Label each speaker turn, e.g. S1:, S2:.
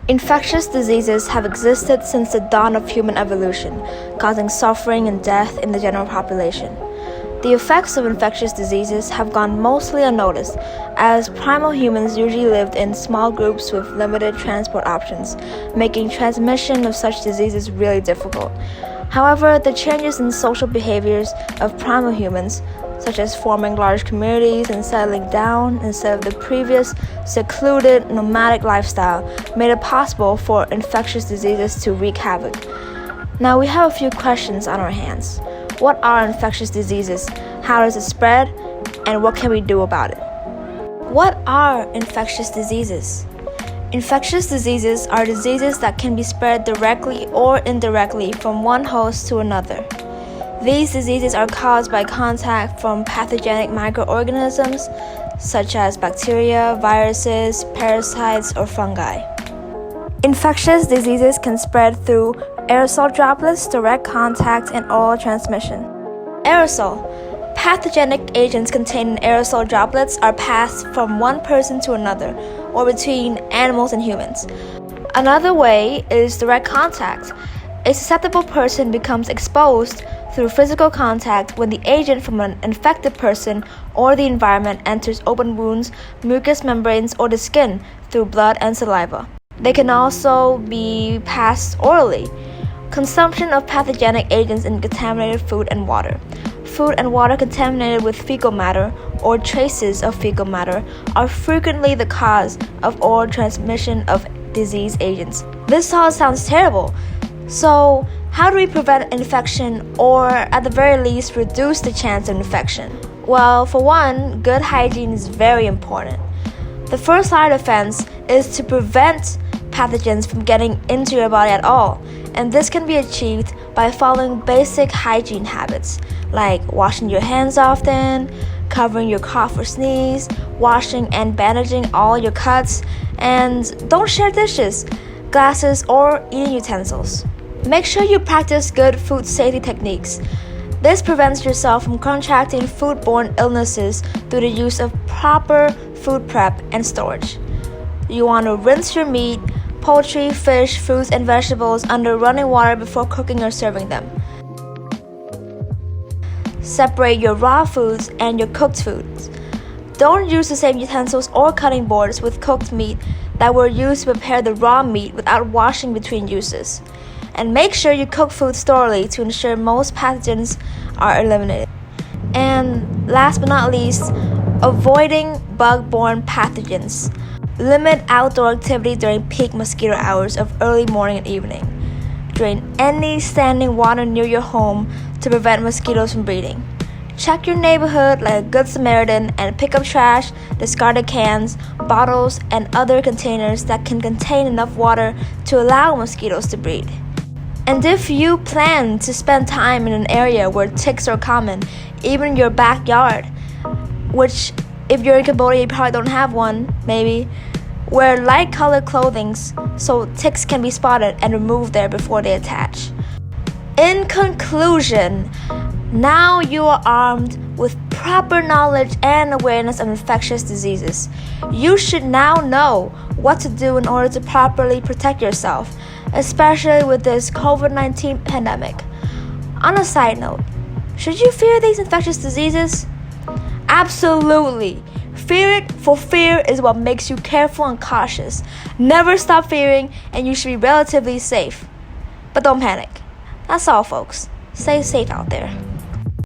S1: Infectious diseases have existed since the dawn of human evolution, causing suffering and death in the general population. The effects of infectious diseases have gone mostly unnoticed, as primal humans usually lived in small groups with limited transport options, making transmission of such diseases really difficult. However, the changes in social behaviors of primal humans, such as forming large communities and settling down instead of the previous secluded nomadic lifestyle, made it possible for infectious diseases to wreak havoc. Now we have a few questions on our hands. What are infectious diseases? How does it spread? And what can we do about it? What are infectious diseases? Infectious diseases are diseases that can be spread directly or indirectly from one host to another. These diseases are caused by contact from pathogenic microorganisms such as bacteria, viruses, parasites, or fungi. Infectious diseases can spread through aerosol droplets, direct contact, and oral transmission. Aerosol. Pathogenic agents contained in aerosol droplets are passed from one person to another, or between animals and humans. Another way is direct contact. A susceptible person becomes exposed through physical contact when the agent from an infected person or the environment enters open wounds, mucous membranes, or the skin through blood and saliva. They can also be passed orally. Consumption of pathogenic agents in contaminated food and water. Food and water contaminated with fecal matter or traces of fecal matter are frequently the cause of oral transmission of disease agents. This all sounds terrible. So, how do we prevent infection or, at the very least, reduce the chance of infection? Well, for one, good hygiene is very important. The first line of defense is to prevent pathogens from getting into your body at all, and this can be achieved by following basic hygiene habits like washing your hands often, covering your cough or sneeze, washing and bandaging all your cuts, and don't share dishes, glasses, or eating utensils. Make sure you practice good food safety techniques. This prevents yourself from contracting foodborne illnesses through the use of proper food prep and storage. You want to rinse your meat, poultry, fish, fruits, and vegetables under running water before cooking or serving them. Separate your raw foods and your cooked foods. Don't use the same utensils or cutting boards with cooked meat that were used to prepare the raw meat without washing between uses. And make sure you cook food thoroughly to ensure most pathogens are eliminated. And last but not least, avoiding bug-borne pathogens. Limit outdoor activity during peak mosquito hours of early morning and evening. Drain any standing water near your home to prevent mosquitoes from breeding. Check your neighborhood like a good Samaritan and pick up trash, discarded cans, bottles, and other containers that can contain enough water to allow mosquitoes to breed. And if you plan to spend time in an area where ticks are common, even in your backyard, which if you're in Cambodia you probably don't have one, maybe, wear light-colored clothing so ticks can be spotted and removed there before they attach. In conclusion, now you are armed with proper knowledge and awareness of infectious diseases. You should now know what to do in order to properly protect yourself, especially with this COVID-19 pandemic. On a side note, should you fear these infectious diseases? Absolutely. Fear it, for fear is what makes you careful and cautious. Never stop fearing, and you should be relatively safe. But don't panic. That's all, folks. Stay safe out there.